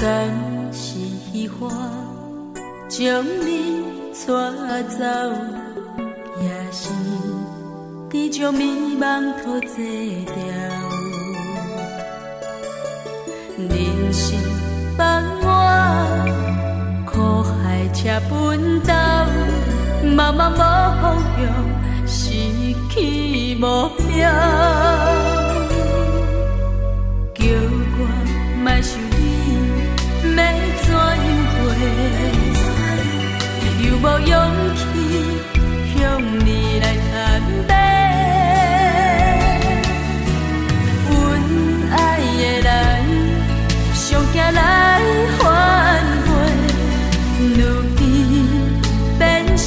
敢是虚幻，将你带走，也是伫将迷茫拖做掉。人生放我苦海车奔斗，茫茫无方向，失去目标。叫我莫想你要怎样过，又无勇气向你来坦白。阮爱的人，上行来反悔，如今变成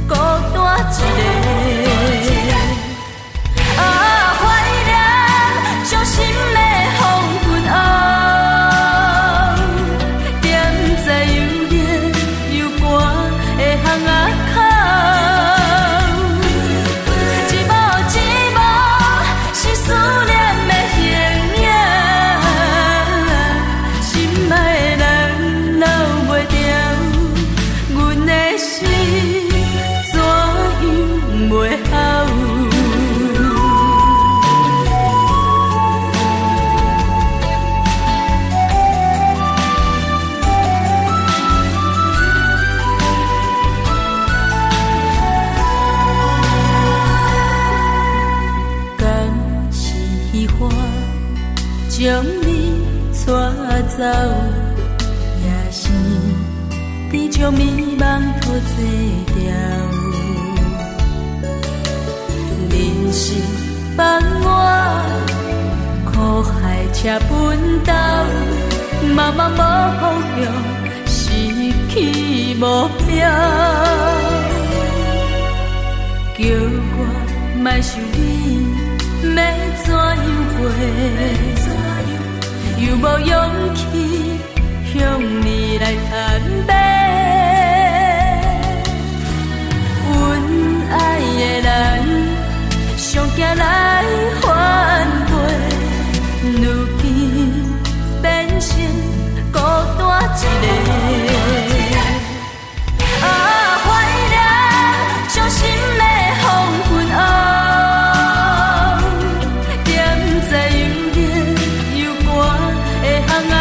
孤单一个。啊，怀念伤心的风云黑，点在又热又寒的巷仔口。一幕一幕是思念的形影，心爱的人留袂住，阮的心怎样袂好？将你带走，也是伫将迷茫拖做掉。人生放我苦海车奔斗，茫茫无方向，失去目标。叫我莫想你要怎样过，又无勇气向你来坦白。阮爱的人，上行来反悔，如今变成孤单一个。啊，怀念伤心的风云黑，点在又热又寒的巷仔